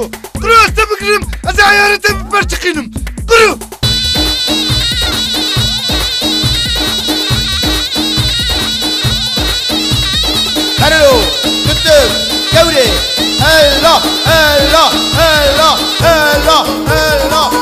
حزنيكو قرو استبقرم ازا عيارتي ببرتقينم قرو هلو كتب كوري هلا هلا هلا هلا هلا هلا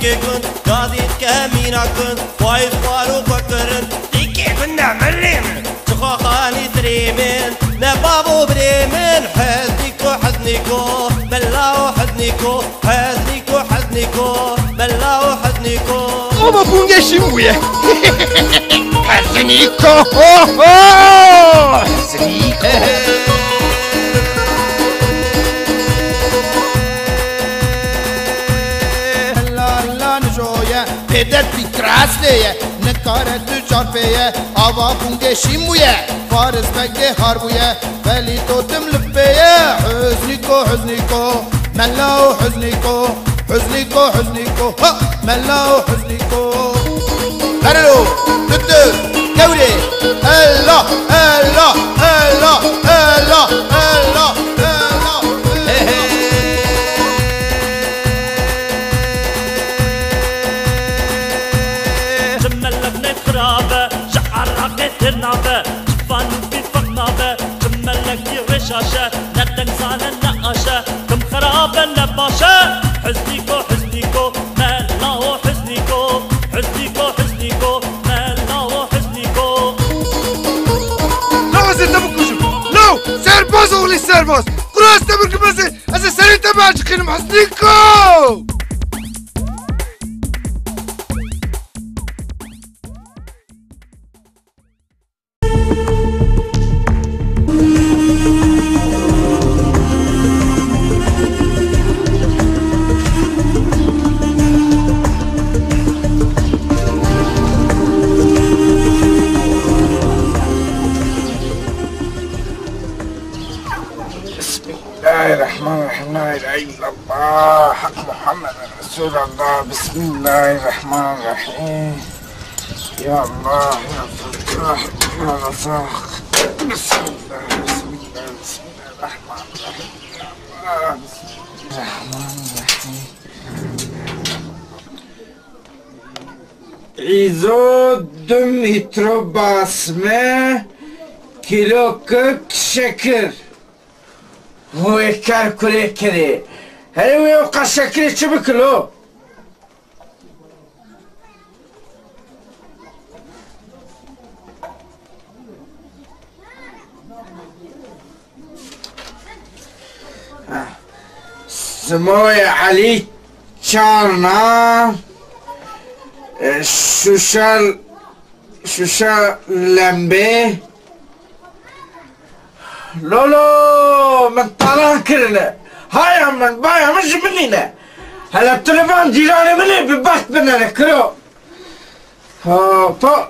كن قاضي كامينا كن فايز فارو فكرن تيكي كنا مريم تخاخاني تريمين نبابو بريمين حزنيكو حزنيكو بلاو حزنيكو حزنيكو حزنيكو بلاو حزنيكو Ama bunga şimuye. Hazniko. Hazniko. لا نجوية بدر بكراسلية نكارة تجاربية أبا بونجي شيموية فارس بقي هاربوية فلي توتم لبية حزنيكو حزنيكو ملاو حزنيكو حزنيكو حزنيكو ملاو حزنيكو هلو تدو كوري هلا هلا هلا هلا هلا النابة جفان بفقنابة جملك يغشاشة ندن زانا نقاشة كم خرابة نباشة حزنيكو حزنيكو ملاو حزنيكو حزنيكو حزنيكو ملاو حزنيكو لا أزل تبكوشم لا سيرباز أولي سيرباز قراص تبرك بزي أزل سرين تبعج خينم حزنيكو لا إله إلا الله حق محمد رسول الله بسم الله الرحمن الرحيم يا الله يا فتاح يا رزاق بسم الله بسم الله بسم الله الرحمن الرحيم يا الله بسم الله الرحمن الرحيم عيزو دم هترو باسمه كيلو كك شكر هو يكالكولي كذي هل هو يوقع شكلي شبكلو سموي علي شارنا شوشال لمبي لولو من طلع كرنا هاي من بايا مش منينا هلا التليفون جيراني مني ببحث بنا كرو هوبا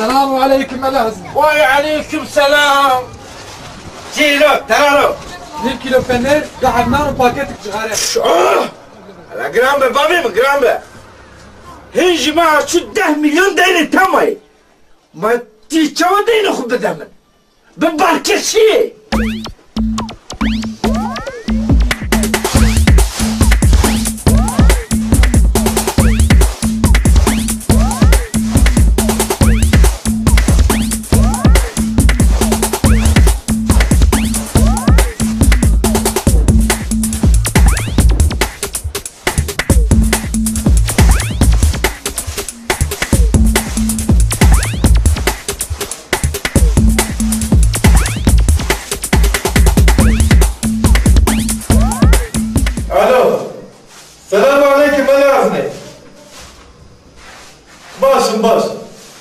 السلام عليكم الهزم وعليكم السلام كيلو ترارو 1 كيلو فنر قعدنا وباكيتك جغارة على جرامبة بابي من جرامبة هي جماعة شو 10 مليون دايرة تماي ما تيجوا دايرة خب بدمن بباركشي السلام عليكم يا أغني باش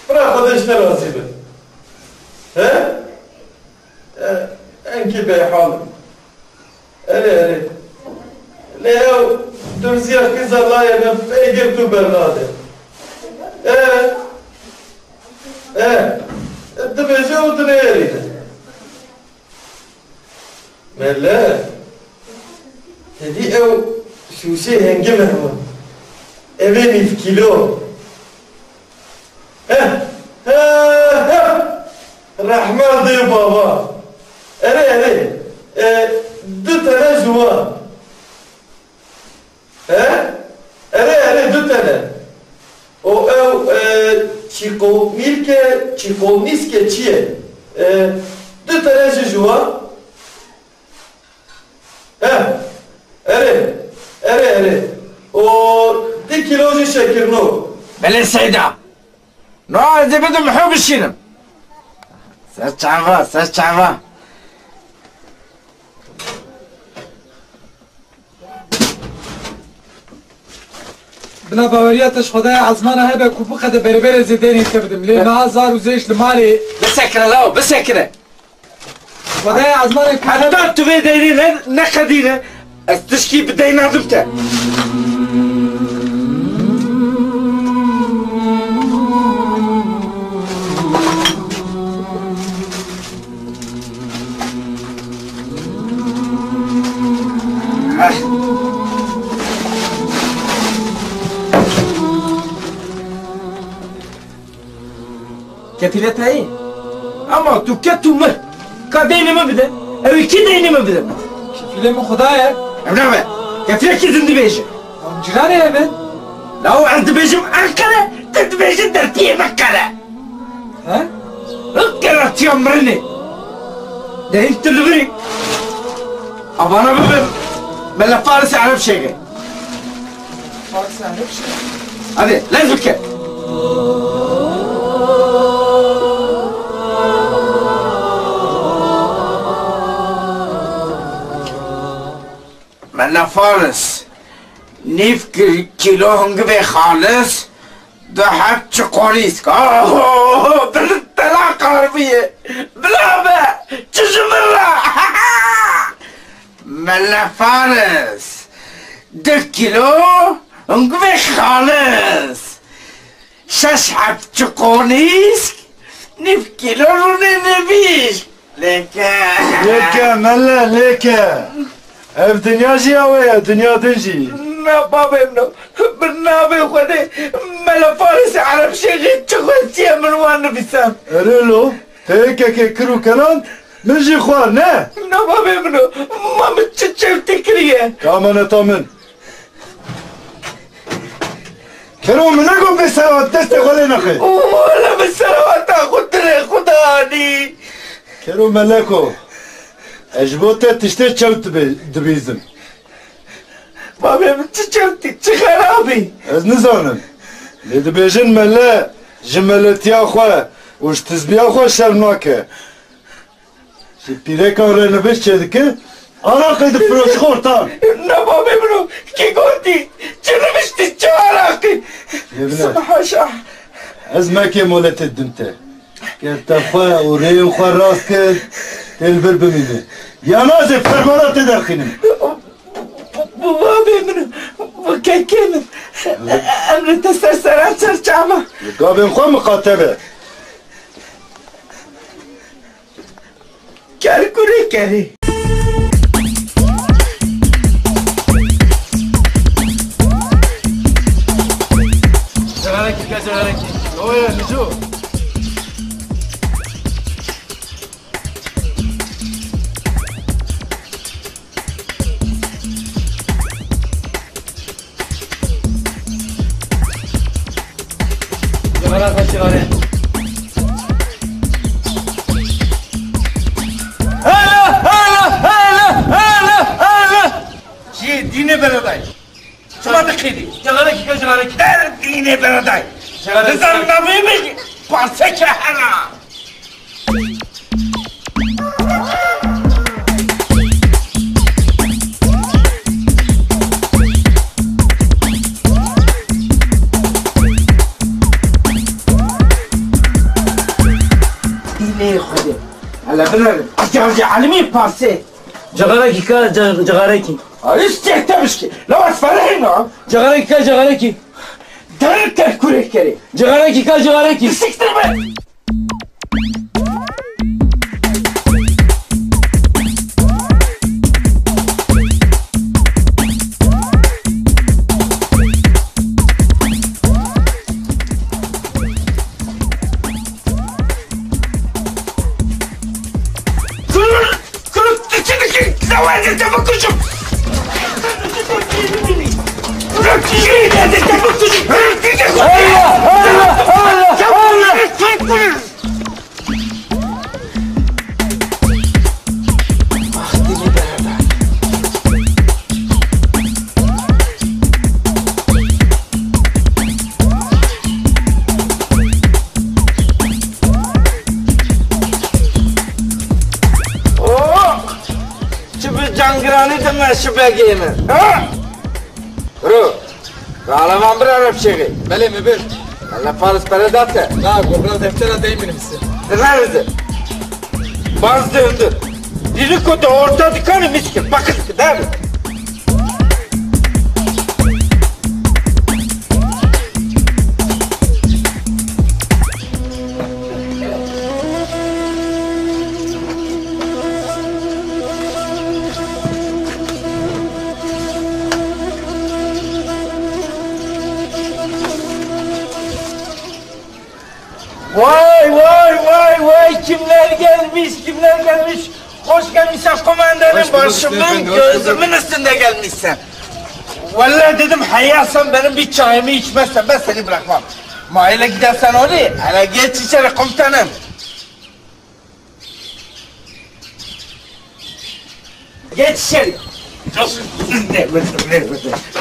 برا خذ شنو الوظيفة ها انكي بحالم أري ليو درسيا كيز الله يبقى ايجب تو برناده انت بيجو تنيري ملا هدي او شو شيء هنجمه هو ابني في كيلو رحمة دي بابا أري دو تنا جوا أري دو تنا او چیکو میلکه چیکو میسکه چیه دو تنا جوا أري او 2 كيلو شكر نو بله سيدة نو عايز بدهم حب الشنم ساس چعفا بلا باورياتش خدايا عزمانة هبه كوبو خده بربر زيدين يتكبدم ليه معاه زار وزيش لمالي بسكرة لو بسكرة خدايا عزمانة حتى تبي ديني نخدينه استشكي بدينا ضبطه كتلتها ايه؟ اما تكتو مر كديني ما بده او كديني ما بده شفيلي من خدايا ابنا كتلة كيزن بيجي جيراني يا من لو عند بيجم أكله تدبيجي درتيه مكله ها؟ أكله تيمرني ده انت اللي بري أبانا ببر بلا فارس عرب شيء فارس عرب شيء هذه لازم كده ملا فارس نيف كيلو هنجبي خالص ده حق شقوريسك بالطلاقة عربية بلعبة تجمرة ملا فارس ده كيلو هنجبي خالص ششحب شقوريسك نيف كيلو روني نبيش ليكا ملا ليكا اف دنيا جياوية دنيا دنجي نا بابا ابنو بالنابي وخدي ملا فارس عرب شيء تغلتي من وانا بسام ريلو هيك كرو كلام نجي خوار نه نا بابا ابنو ما متشتشو تكريه كامان طامن كرو منكم بسوات دست غولي نخي ولا بالسلامات خدري خداني كرو ملاكو اجبوتا تشتري تشوت دبيزم بابا متشتشو تخرابي از نزانم لدي بيجن ملا جملتي اخوا وش تزبي اخوا شرناكه شي بيريكا رنبش چدكه انا قيد فروش خورتان نا بابا ابنو كي قلتي جربشتي تشاركي سمح شح از ما كي مولت الدمته كتفا وريم خوا راسك تلبر بمينه يا نازف فرمانات تدخنم بابا ابنو وكاكين امن تسرسرات شرشامة قابل خوا مقاتبه كاركوري كاري زغاركي اوه نجو جي ديني بلداي شما دخيلي جغارك ديني بلداي نزل نبيبي قرصك حنا ديني خدي على بلد جارجي علمي بارسي جغركي كا جغركي استيك تمشكي لو اسفلينا جغركي كا جغركي درك الكوريك كري جغركي كا جغركي سكتر بقى زواج تفكشوا جانگرانی تماشا بگیرن ها رو Kahraman bir Arap şeyi. Bele mi bir? Allah Paris peredatte. Ne biraz deftera değil benim misin? Nerede? Baz döndü. Dili kodu orta dikkanı miskin. Bakın değil mi? Vay vay vay vay kimler gelmiş hoş gelmişsin komandanım başımın gözümün üstünde gelmişsin. Vallahi dedim hayalsen benim bir çayımı içmezsen ben seni bırakmam. Maile gidersen oraya hele geç içeri komutanım. Geç içeri.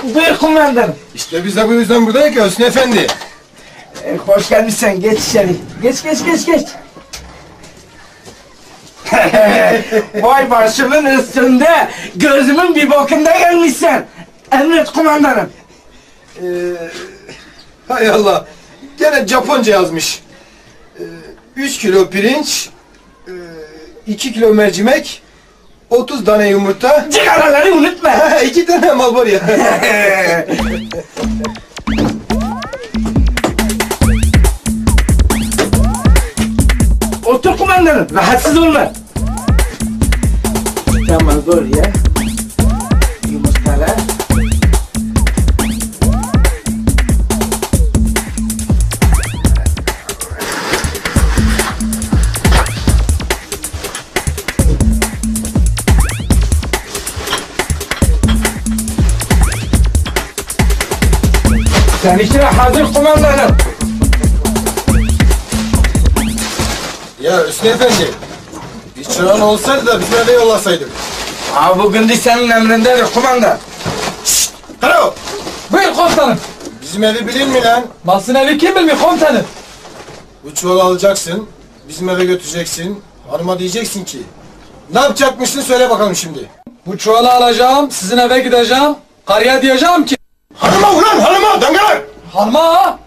Buyur kumandanım. İşte biz de bu yüzden buradayız ki Hüsnü Efendi. Hoş gelmişsin, geç içeri. Geç. Vay başımın üstünde, gözümün bir bokunda gelmişsin. Emret kumandanım. Hay Allah. Gene Japonca yazmış. 3 kilo pirinç, 2 kilo mercimek, 30 tane yumurta. Cigaraları unutma. 2 tane Marlboro. Otur kumandanım, rahatsız olma. Tamam, dur ya. Yumurtalar. Sen işine hazır kumandanım. Ya Hüsnü Efendi, bir çırağın olsaydı da bizim eve yollasaydık. Bugün de senin emrindedir kumandan. Şşt! Karo! Buyur komutanım. Bizim evi bilin mi lan? Basın evi kim bilmiyor komutanım? Bu çuvalı alacaksın, bizim eve götüreceksin. Hanıma diyeceksin ki, ne yapacakmışsın söyle bakalım şimdi. Bu çuvalı alacağım, sizin eve gideceğim. Karıya diyeceğim ki... Hanıma ulan hanıma dangalar! Hanıma!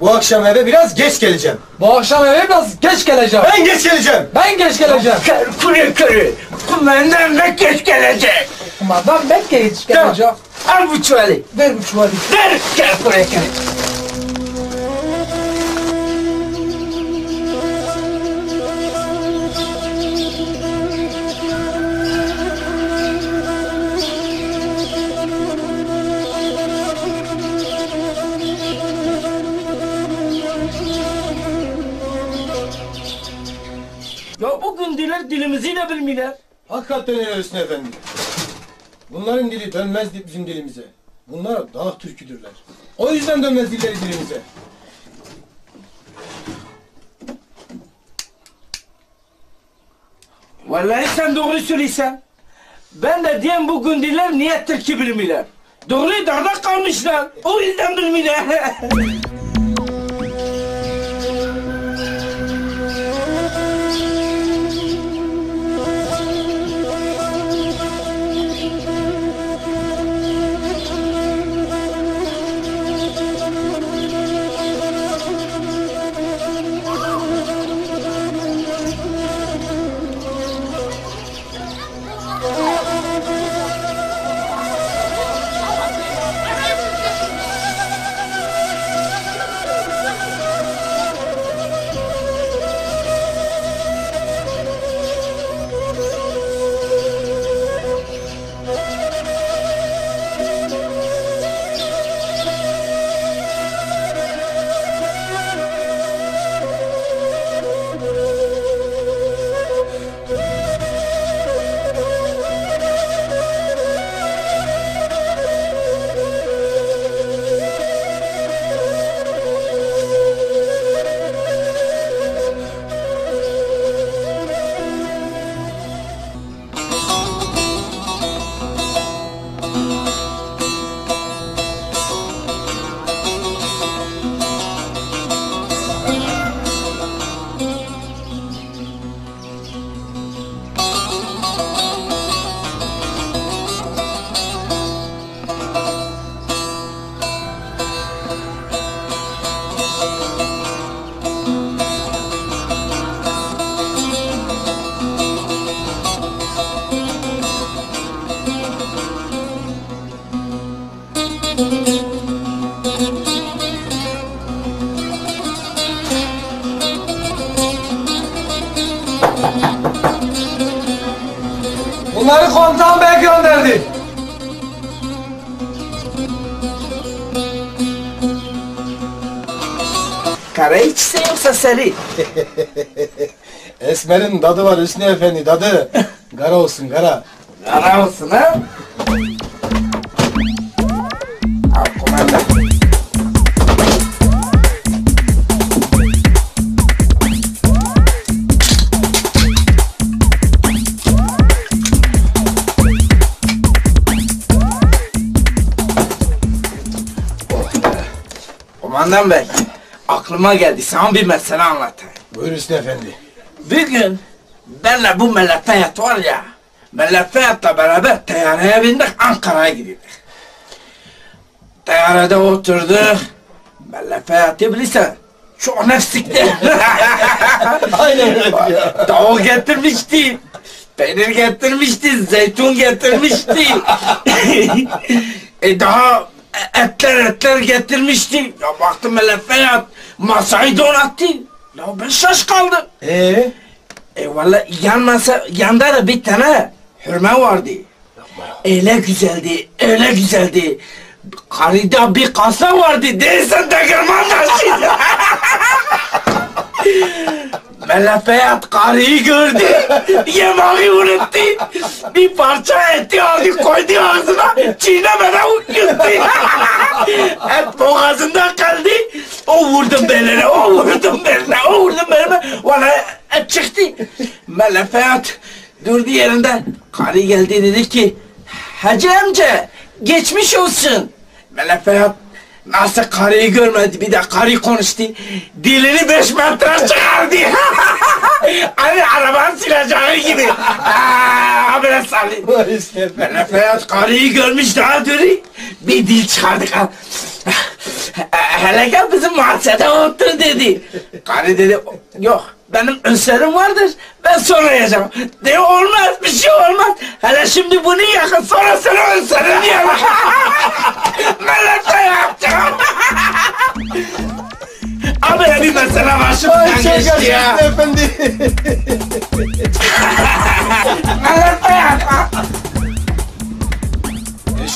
Bu akşam eve biraz geç geleceğim. Bu akşam eve biraz geç geleceğim. Ben geç geleceğim. Ben geç geleceğim. Kuru. Kumandan da geç gelecek. Kumandan ben geç geleceğim. Al bu çuvalı. Ver bu çuvalı. Ver. Gel buraya gel. Ya bugün diler dilimizi de bilmiyorlar. Hakikaten öyle Hüsnü Efendi. Bunların dili dönmez bizim dilimize. Bunlar dağ türküdürler. O yüzden dönmez dilleri dilimize. Vallahi sen doğru söylüyorsun. Ben de diyeyim bugün diler niyettir ki bilmiyorlar. Doğru dağda kalmışlar. O yüzden bilmiyorlar. Bunları komutan bey gönderdi. Kara içse yoksa seri. Esmer'in dadı var Hüsnü Efendi, dadı. Kara olsun, kara. Kara olsun ha. Al kumanda. Kumandan bey, aklıma geldi. Sana bir mesele anlatayım. Buyur Hüsnü Efendi. Bir gün benle bu Mellek Feyat var ya, Mellek Feyat'la beraber teyyareye bindik, Ankara'ya gidiyorduk. Teyyarede oturduk, Mellek Feyat'ı bilirsen, çok nefsikti. Aynen öyle ya. Tavuk getirmişti, peynir getirmişti, zeytun getirmişti. Daha etler getirmişti. Ya baktım Mellek Feyat, masayı donattı. Ya ben şaş kaldım. Vallahi yanda da bir tane hürme vardı. Öyle güzeldi, öyle güzeldi. Karıda bir kasa vardı, değilsen degirman taşıydı. Mellek Feyat karıyı gördü, yemeği unuttu. Bir parça eti aldı, koydu ağzına, çiğnemeden yuttu. Et boğazında kaldı, o vurdum beline, o vurdum beline, o vurdum beline. Vallahi et çıktı. Mellek Feyat durdu yerinde, karı geldi dedi ki, Hacı amca, geçmiş olsun. Mellek Feyat nasıl karıyı görmedi, bir de karı konuştu. Dilini 5 metre çıkardı. Hani arabanın sileceği gibi. Böyle sallıyor. Mellek Feyat karıyı görmüş daha dürü. Bir dil çıkardı. Hele gel bizim mahzede otur dedi. Karı dedi, yok benim ünserim vardır, ben sonra yiyeceğim. De olmaz, bir şey olmaz. Hele şimdi bunu yakın, sonra sana ünserim diyelim. Mellek Feyat. Abi bir mesele başımdan geçti ya. Efendi. Mellek Feyat.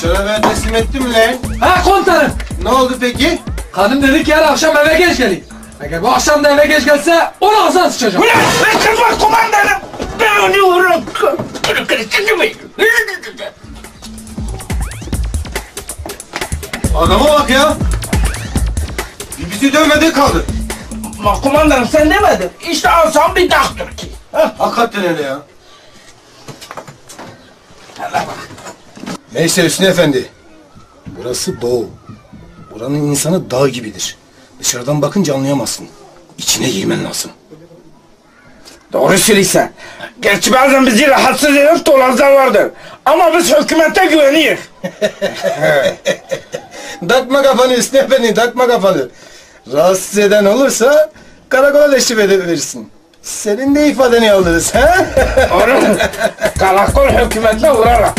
Şöyle teslim ettim mi lan? Ha komutanım. Ne oldu peki? Kadın dedi ki yarın akşam eve geç gelin. Eğer bu akşam da eve geç gelse onu ağzına sıçacağım. Ulan ben kızma kumandanım. Ben onu vururum. Adama bak ya. Bizi dövmedi kaldı. Ama kumandanım sen demedin. İşte alsam bir daktır ki. Hakikaten öyle ya. Neyse Hüsnü Efendi. Burası doğu. Buranın insanı dağ gibidir. Dışarıdan bakınca anlayamazsın. İçine girmen lazım. Doğru söylüyorsun. Gerçi bazen bizi rahatsız eden dolazlar vardır. Ama biz hükümete güveniyoruz. Takma kafanı Hüsnü Efendi, takma kafanı. Rahatsız eden olursa karakola teşrif edebilirsin. Senin de ifadeni alırız, ha? Oğlum, karakol hükümetine uğrarım.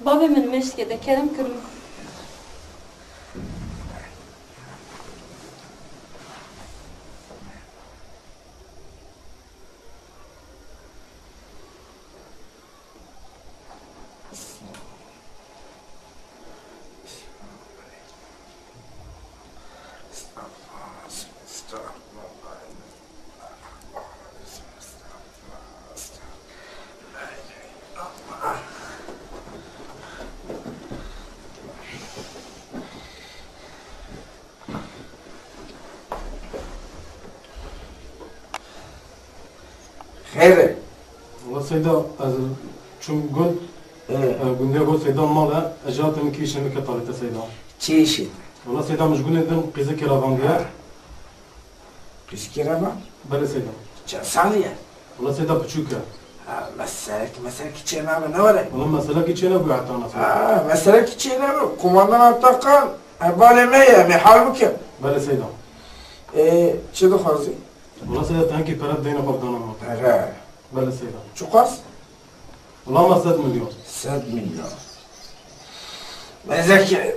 بابي من مشكلة كلام كرم خير وسيدا از چون گل گنده گل سيدا مالا اجات مكيش مكة طالت سيدا چی شد؟ والله سيدا مش گنده دم قيزة كراغان ديا Piskere mi? بله سیدا Çen saniye. والله سیدا بچوکه Mesela ki çen abi ne var ya? والله مسئله کی چه نبوی حتی نفر Mesela ki çen abi. Kumandan Atakan. Baleme mi halbuki. بله سیدا Çi dixwazi? والله سیدا تنکی پرد دین خود دانم He. بله سیدا Çukas? والله ما 100 میلیون 100 milyon. Mesela ki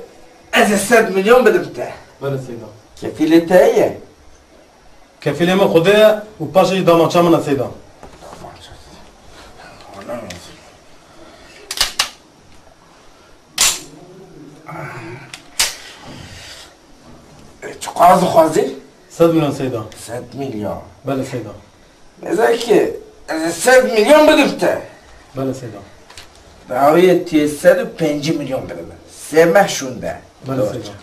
ez 100 milyon bedim te. بله سیدا Kefili teye. کفیل من خوده و پاشش دامانچه من سیدا Çukas dixwazi? 100 میلیون سیدا 100 milyon. بله سیدا Mesela ki ez 100 milyon bedim te. بله سیدا Daviyet 105 milyon bedim. Semeh şunda. بله سیدا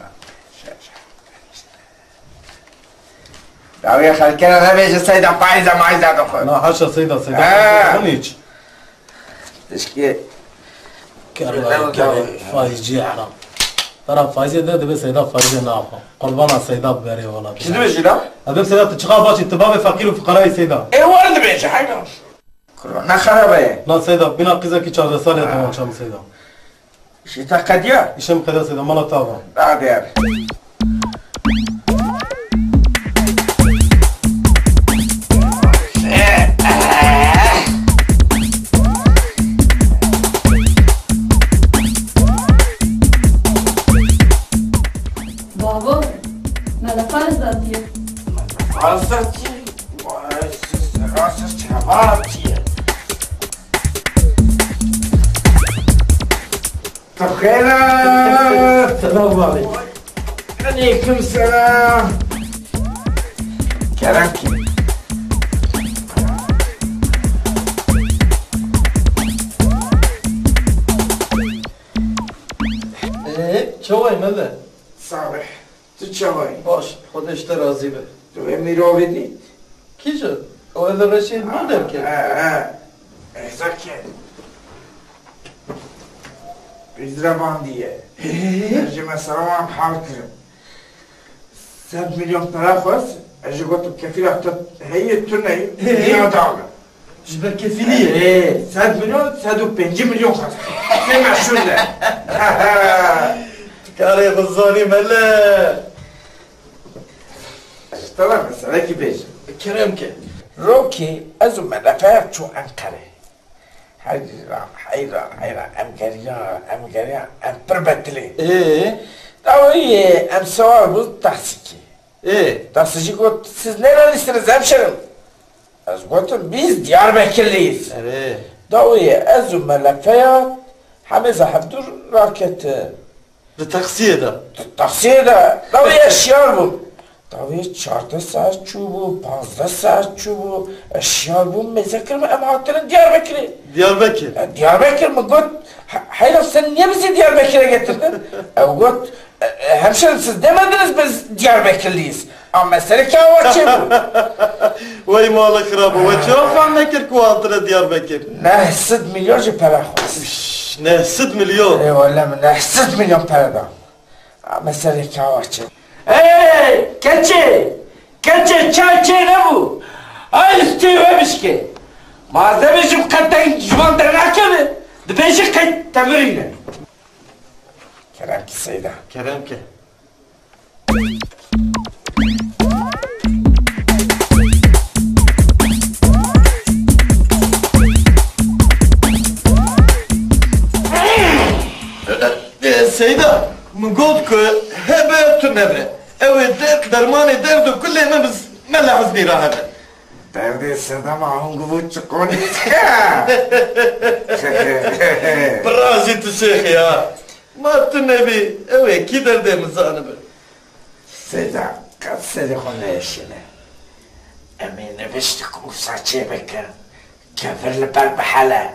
Daviyet halkana ne beşe sayda faiza maiza dokun. نه حاشا سیدا سیدا آه. من هیچ Teşki. فایزی حرام ترى فایزی ده به سیدا فایزی نه آقا قربان سیدا ببری والله Şimdi beşi lan? ادب سیدا تشقى باشي تباب فقير وفقراء سيدا vardı beşi haydi. Ne kharabe? لا سيدا بنا قيزا كي 4 سال يا شام سيدا Şita kadiya. هشام قدا سيدا مالا تابا Hadi yani. بابا ملفه ذاتیه Hazreti. Vay siz Hazreti Cevapçı. Tabkhela. السلام عليكم Aleyküm selam. Kerem kim? شوي ماذا Sabih. Tu çavay. باش خودش راضي به Tu emir ovedit. كيجا وهذا الرشيد مو درك Zaki. Bizraban diye. Ercime saramam halkırım. 100 milyon para faz. Eci gotum kefil hafta heyet turnayı. Dünya dağlı. جبر كفيلية 100 milyon, 105 milyon faz. Hemen şöyle. كاري غزاني ملا Tamam mesela ki beş. كرمك Roki azum melefer çu Ankara. Hayran, emgeriyan, emperbetli. Davi emsevar bu tahsiki. Tahsici got, siz nerelisiniz hemşerim? Az gotum biz Diyarbakırlıyız. Davi azum melefeya Hamize Habdur raketi. بتقسيه ده Taksiyede, davi eşyar bu. Davi 4 saat çubuğu, 5 saat çubuğu, eşyar bu mezekir mi emahatların Diyarbakır'ı? دياربكر Diyarbakır mı gut? Hayır sen niye bizi Diyarbakır'a getirdin? Gut, hemşerim siz demediniz biz Diyarbakırlıyız. Ama mesele kâvatçı bu. وي مالك رابو وشوف عنك كوانتر دياربكر Nehsid milyoncu para khwas. نه 100 مليون Eyvallah nehsid milyon paradan. Mesele kâvatçı. Keçi, çay ne bu? Ay istiyormuş ki. Malzemecim kattan jumandır nakını. Dıbeşi kayıt temiriyle. Kerem ki Seyda. كرمك سيدة من قولك هبة تنبة اوي درماني دردو كل ما بس ما لحظ بيرا هذا Derdi Seyda mahum gibi çıkoniz. برازي تشيخ يا ما تنبي اوي كي دردي مزانبة Seyda, kaç sene konu eşine. Emine biştik usaçı bekir. Kefirli berbehala.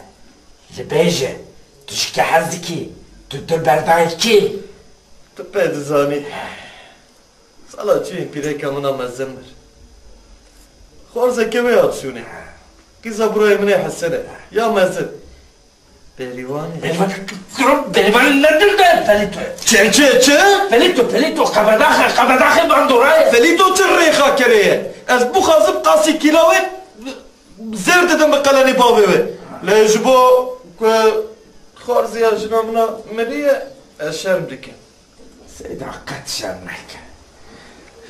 Libeyce, tuşki haziki. Tuttur berdayı ki. تبعد زاني صلاة شيء بيريك منا مزمر خورزة كم يابسوني كيزا بروي مني حسنة يا مزد بيليواني Felito benim nedir de Felito? چه؟ Felito kabadaxe bandoraya. فلیتو چه ریخا کریه از بو خازم قاسی کلاوه زر ددم بقلنی باوه لجبو که خارزی جنامنا ملیه شرم دکه Seyda kat şermek.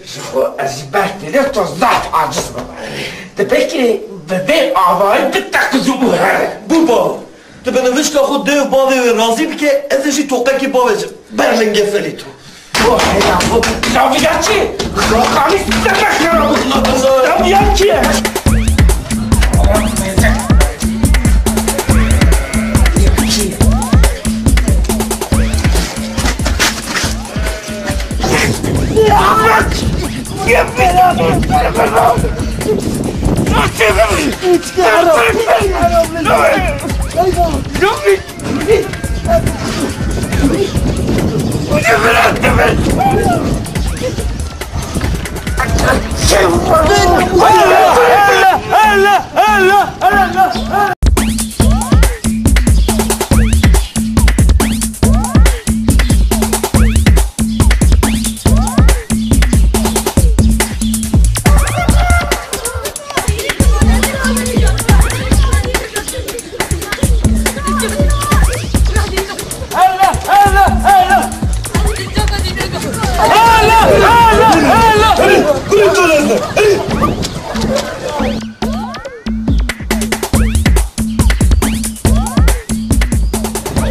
Şu ezberteli tozlat aciz baba. De peki bebe avayı bir takızı bu her. بوبا تو به نوشت خود دیو باوه راضی بکه ازشی توقع کی باوه برلنگه فلیتو Bu hayran bu zaviyatçı. Kamis demek ya bu. Zaviyatçı.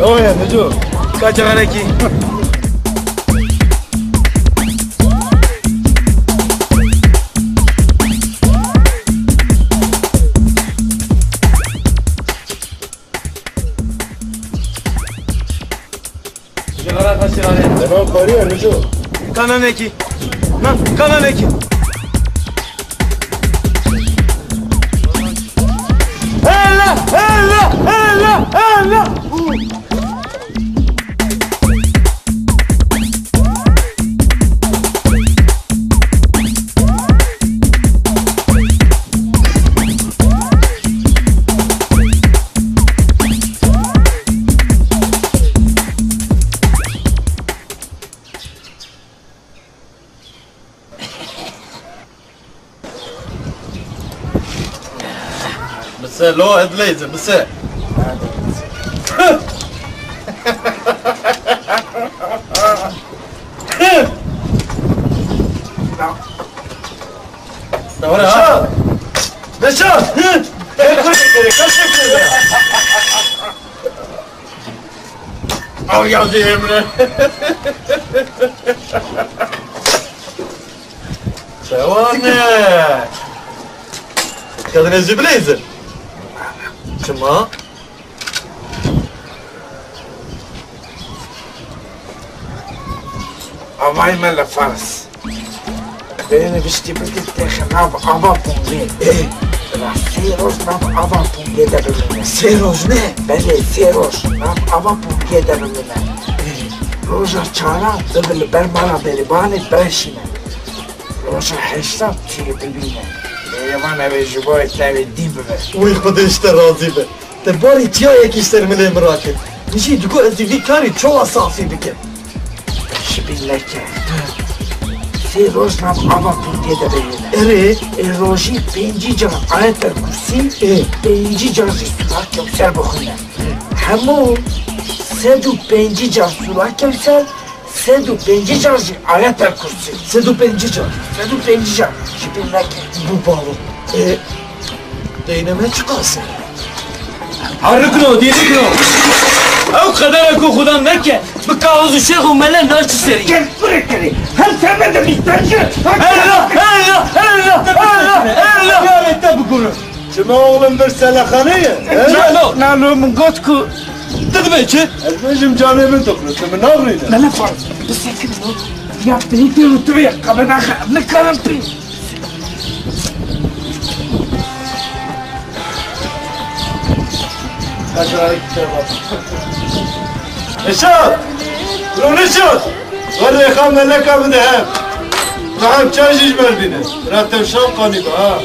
Oye, Neco, kaçan aquí. Tamam, parıyor Neco. Kanan eki. Kanan eki. Ella! مسا لو ادليزه مسا Neşat! Al geldi Emre. Sevane! Kadın ezi bileyzi. Çıma? Avay mele Fars. Beni bişti birlikte xınav ava pungi. Seroz nav ava pungi de bilmene. Seroz ne? Bele seroz nav ava pungi de bilmene. Roja çara dıbıl bermala beribani beşine. Roja heştat tiye bilmene. Yevan eve jibo etleri dibe. Uy خدا işte razı be. Te bari tiya ek işlerimi merak et. Nişi dugo ezdi kari çoğu safi bike. Şibilleke. Seroz nav ava pungi de bilmene. Ere Roji penci can ayetel kursi penci can sular kevser bokhune. Hemu sedu penci can sular kevser sedu penci can ayetel kursi. sedu penci can. Sedu penci can. Şibilleke. Bu bağlı. Değneme çıkarsın. حركنا ديدكنا او قدركو خدام مكة بكاوز الشيخ وملا ناس تسري Gel buraya gel. Hem sen de misterci. Ya ette bu kuru. Çıma oğlum bir selahaneye. Nalo mun gotku. Dedi belki. Ezmecim canımın toplu. Çıma ne yapıyordun? Ne farz? Bu sekin bu. Ya beni de unutuyor. Kabadaxa ne karanti. Neşat! Ulan Neşat! Var rekam ne lekam de hem. Rahim çay jicmer bine. Ratem şam kaniba ha.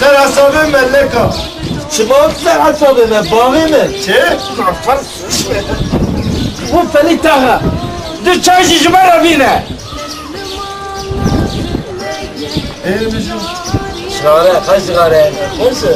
Sen hesabı melleka. Çıma sen hesabına bağımı. Çe? Bu felitaha. Du çay şişme rabine. Eğilmişim. Şare, kaç şare? Nasıl?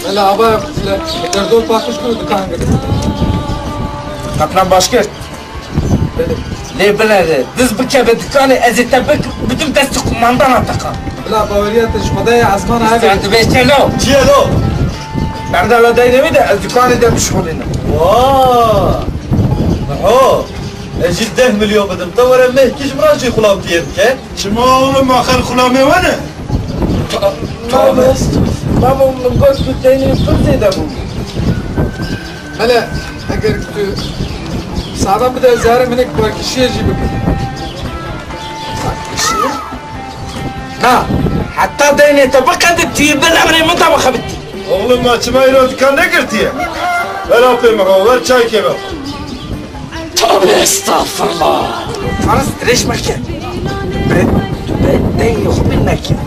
Valla hava yaptılar. Derdol bakış kurdu kanka. Kaplan başkır. Ne biledi? Biz bu kebe dükkanı ezite bütün desti kumandan atakan. Valla bavariyat şkodaya azman abi. Sen de beştelo. Cielo. Ben de öyle değil de dükkanı demiş olayım. Vaa. Ho. Ejid 10 milyon bedim. Tavara mehkiş mrancı kulam diyelim ki. Çima oğlum akıl kulağımı var ne? Tövbe. Baba onun göz kütleğini fırsaydı bu. Hele eğer tu sağdan bir de zahre minik var ki şiir gibi. Ha. Hatta değnete bakın tüyü ben emri mutabaka bitti. Oğlum açıma yine dükkan ne girtiye? Ver apayım bakalım, ver çay kebe. Tövbe estağfurullah. Farz direş makke. Ben yok bilmek ya.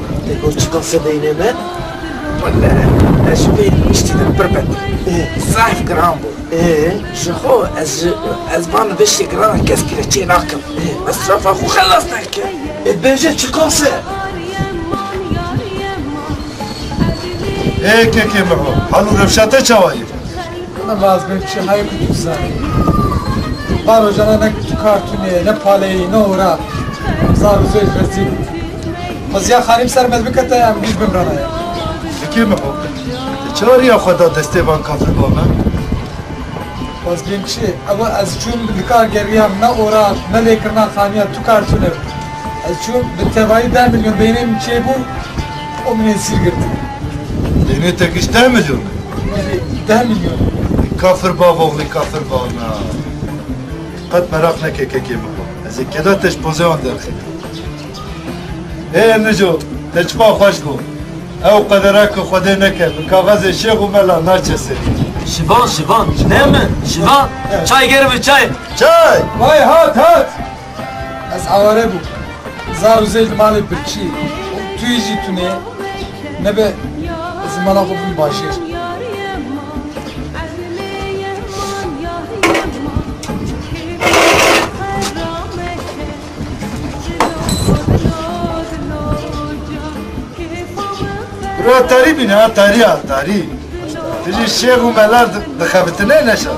O çıkarsa değneme. Valla eşbey iştiden birbet. Zayıf gram bu. Şuhu ez bana 5 gram keskile çiğ nakım. Masrafa hu خلاص نکه. Bence çıkarsa. Ke bakalım, halu revşate çavayı. Ne vazgeçti hayır kutu zahre. Var hocana ne kartuni, ne paleyi, ne uğra. Zar uzay rezil. Mazya harim sermez bir kata ya, biz bimrana ya. Ke bakalım. Çağrı ya kadar desteği kafir baba. Vazgeçti ama az çun dikar geriyam ne uğra, ne lekrna khaniya tu kartuni. Az çun bitevayı 10 milyon benim şey bu. O mine sirgirdi. Beni tek ister mi diyorsun? Yani 10 milyon. Kafir baba oğlu kafir baba. Kat merak ne ke bakalım. Ez keda teş pozisyon derxi. Neco, teçpa hoş go. Ev kadar ki xude neke. Kağız şeyh u mela naçesi. Şivan, ne mi? Şivan, çay geri çay. Çay! Vay hat. Az avare bu. Zar uzay mali bir şey. Tu izi tune. Ne be zimana kopun başır. Bura tari bine ha tari. Tiji şeyh u mela dıkhabitine neşat.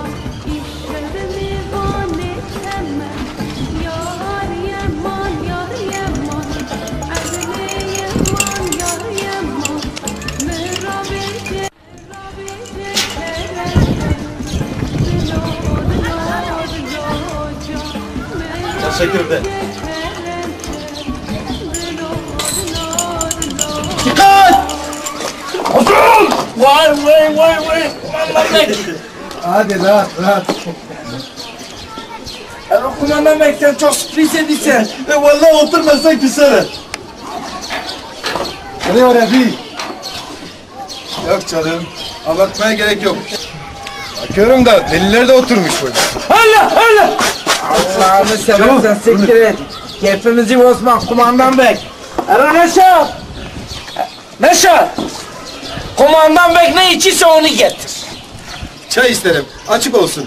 Teşekkür ederim. Vay. Hadi rahat. Kumandan bekten çok sürpriz edilsen. Vallahi oturmasan küsene. Ne var abi? Yok canım. Anlatmaya gerek yok. Bakıyorum da deliler de oturmuş burada. Hala. Allah'ını seversen siktir et. Keyfimizi bozma kumandan bek. Ara Neşat. Kumandan bek ne içiyse onu getir. Çay isterim. Açık olsun.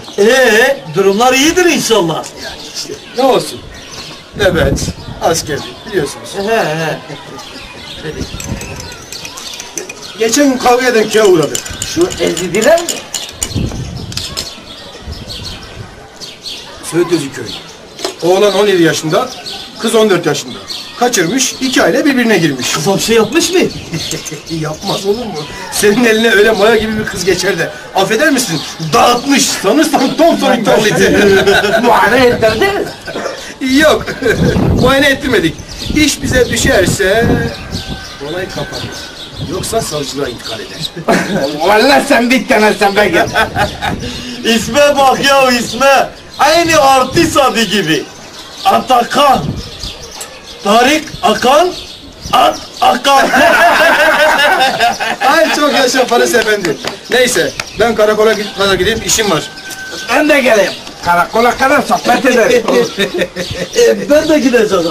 Durumlar iyidir inşallah. Ne olsun? Nöbet, askerlik biliyorsunuz. Geçen gün kavga eden köye uğradık. Şu ezidiler mi? Söğütözü köyü. Oğlan 17 yaşında, kız 14 yaşında. Kaçırmış, 2 aile birbirine girmiş. Kızım bir şey yapmış mı? Yapmaz olur mu? Senin eline öyle maya gibi bir kız geçer de. Affeder misin? Dağıtmış. Sanırsam Thompson tableti. Muayene ettirdin. Yok. Muayene ettirmedik. İş bize düşerse olay kapanır. Yoksa savcılığa intikal eder. Vallahi sen bir tanesin be gel. İsme bak ya isme. Aynı artist adı gibi. Atakan. Tarık Akan. Akan. Ay çok yaşa Paris efendi. Neyse ben karakola kadar gideyim işim var. Ben de geleyim. Karakola kadar sohbet ederim. Ben de gideceğim.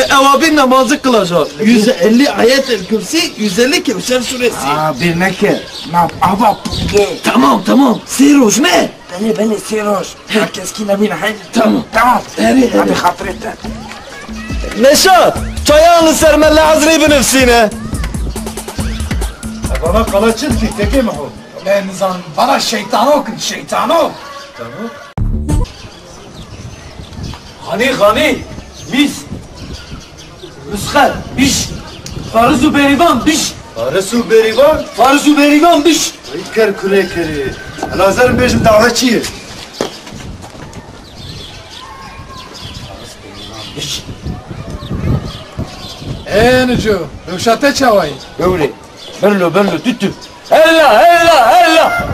Evabin namazı kılacağım. 150 ayet-el kürsi, 150 Kevser suresi. Bir ki? Ava pulge. Tamam. Siroş ne? Beni Siroş. Herkes ki nebine haydi. Tamam. Hadi hatırete. Neşat, çayağını sermelle hazri bin nefsine. Bana kalaçın ki teke mi o? Ben zan bana şeytanı okun şeytanı. Hani, biz. Müskar, biş. Farzu berivan, biş. Arası berivan. Farzu berivan, biş. Ayker kürekeri. Lazar bejim davetçiye. Nucu, rüşate çavayı. Böyle, bello, tüttü. Ella,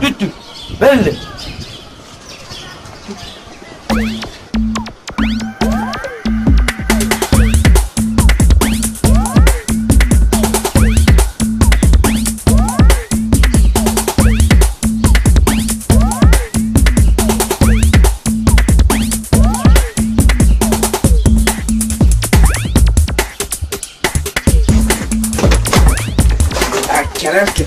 tüttü. Belli. Kerem ki.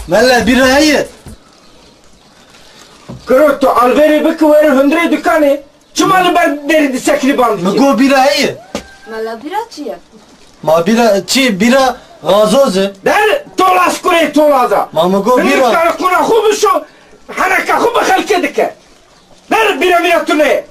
Melle bir ayet. Kırıktı alveri bir kuvveri hündre dükkanı. Çumalı ben deridi sekri bandı. Mego bir ayet. Mala bira çiye. Ma bira gazoze. Der tolas kure tolaza. Ma mego bira. Bira kuna khubuşu. Hanaka khuba khalke dike. Der bira tune.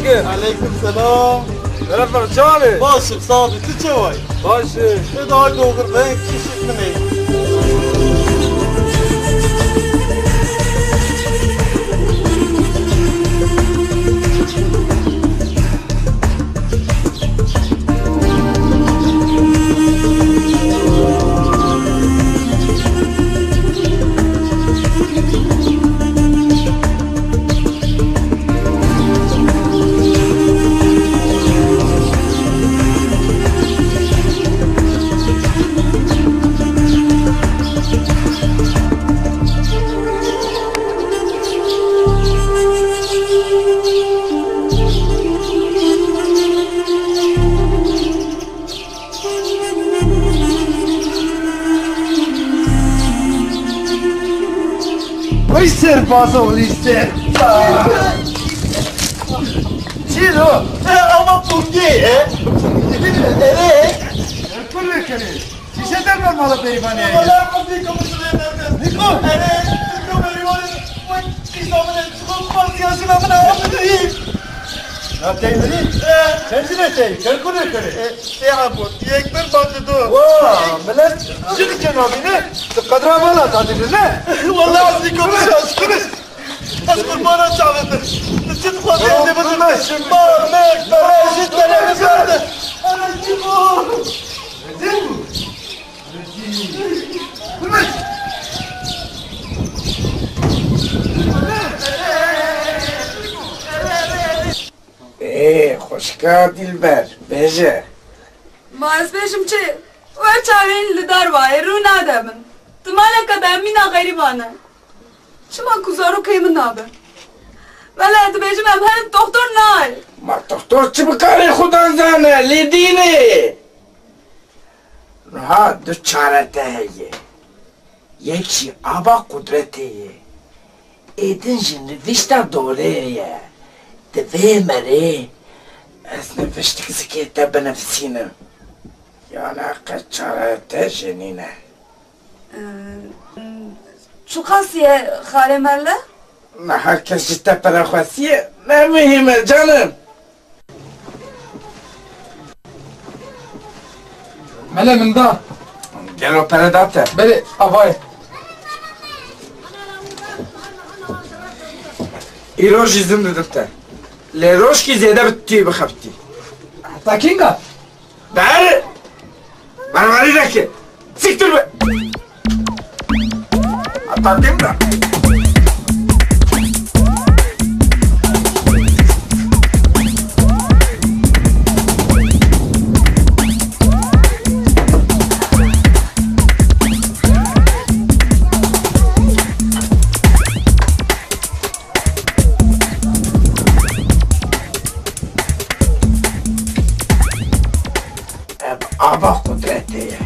Aleykümselam. Merhaba Çağrı. Başım sabit çavay. Başı. Ne daha doğru ben kişi mi? Vay serbaz oğlu işte. Çilo. Ama pulgi. Kürekeri. Şişeden olmalı beyefendiye. Valla pulgi komşuya nerede? Niko. Niko beni var. İslam'ın çok fazla yaşına bana yapmayayım. Ya teyzeni? Teyzine teyze. Kürekeri. Abu, yekber bandı. Vaa, millet. Şimdi cenabine. Kadra bana tadili ne? Vallahi azli komşu aşkınız. Aşkın bana çağırdı. Çıt fazla evde bakın. Bağırmak, barajit, neremiz vardı. Ana kim o? Rezil bu. Kırmış. Hoş geldin Dilber. Bece. Maz beşim çi. Ve çavin lidar vay runa demin. Tumana kadar mina garibana. Şuma kuzaru kıyımın abi. Valla tu beşim hem her doktor nal. Ma doktor çıbıkarı kudan zane. Lidini. Ha du çarete heye. Yekşi aba kudreti ye. ایدن جن نوشتا دوره یه دوه مره از نوشتی کسی که تا بنفسینم یعنی قچاره تا جنینه چو قاسیه خاله مله؟ نه هر کس جتا پراخواسیه نه مهمه جانم مله من دا گلو پرداته بله آوای ایروش izin دادم لیروش کی زیاده به توی بخفتی حتی کینگا بله برماری نکه سیکتر به حتی دیم دا آبا قدرته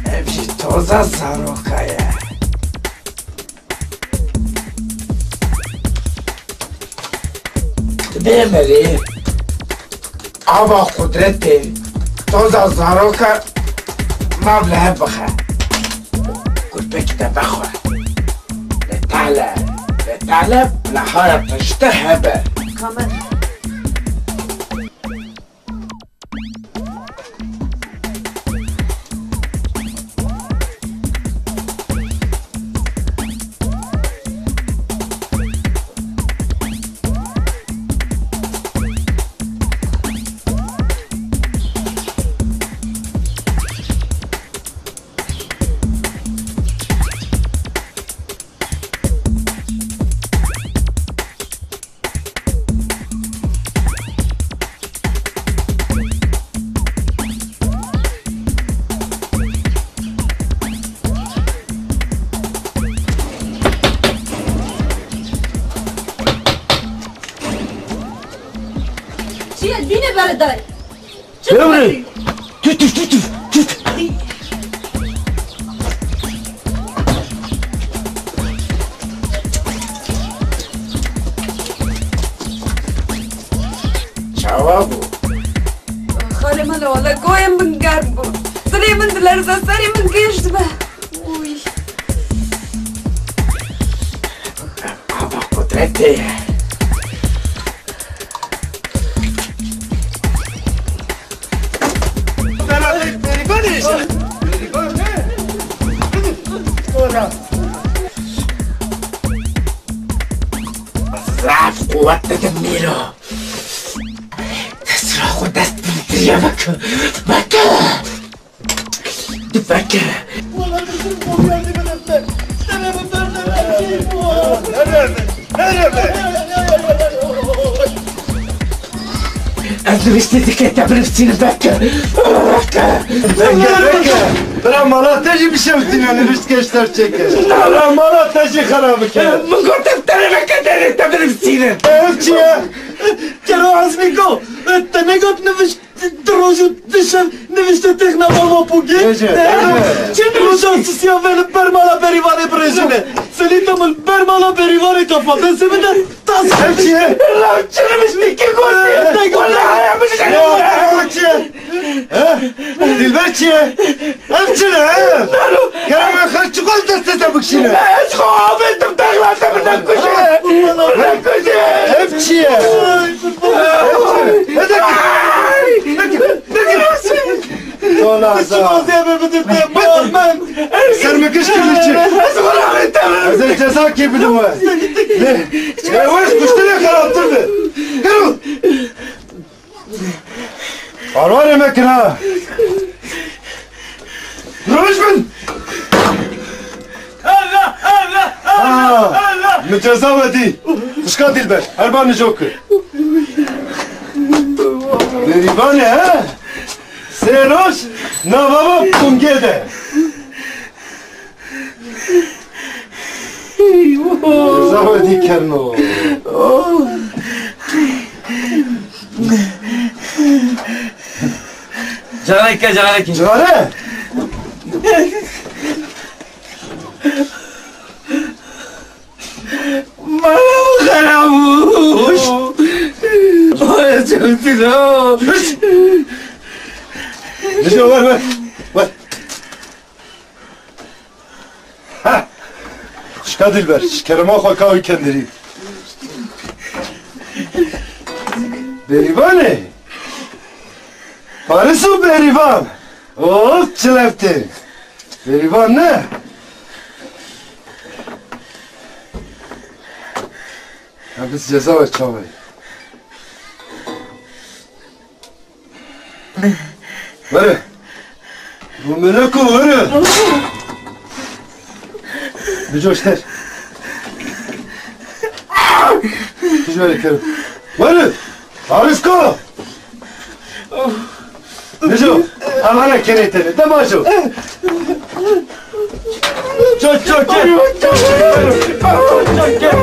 افشی توزا زاروکایه بمیری آبا قدرتی توزا زاروکا مبلغ بخه گربه کده بخواه لطالب لحايا تشتهبه کامل چیه دینه بردای ببری توت جوابو خاله من والا گویم من گرم بود سری من دلرزه سری من گشت به اوی آبا قدرتی ضعف قوت تدميره تصرخ ودست بالدنيا بكى أدرستي كتاب نفسي بكى برا مالا تجي بشوتين يعني مش كشتر تشكر لا مالا تجي خرابك من قلت افتري بكى كتاب نفسي امشي Kero Azmiko, te nego nefesh drożu dyshem nefesh te techna mama pugi. Çin drożu sisiya vel bermala berivane brejine. Selitam el bermala berivane kafaten semine tas. امشي لا تشربش بيك قولي والله يا مش امشي دلبرتي امشي كلام خرج قلت تتبكشنا ايش خواب انت بتغلى انت بدك كشي امشي والله سرمكش كلشي هذا الجزاء كيف بدو ليه وين مشتري خراب طلبه كرو قرار مكنه روش من متزودي مش قادر البال هربان جوكر دريباني ها سيروش نوابا بونجيده Karo dikerno. Canake canake. Cigare. Bana karamuş. Ay çok tino. Neco ver. Ver. Ha. Şika Dilber. Şikerime koy kahve kendiri. Berivane. Parası berivan. Hop çilefti. Berivan ne? Hapis ceza ver çavayı. Ver. Bu melek o ver. Bir coşter. Hiç böyle kerim. Ver. Arisko. Neco, alana keneteni, de maşo. Çok gel. Çok gel. Çok gel.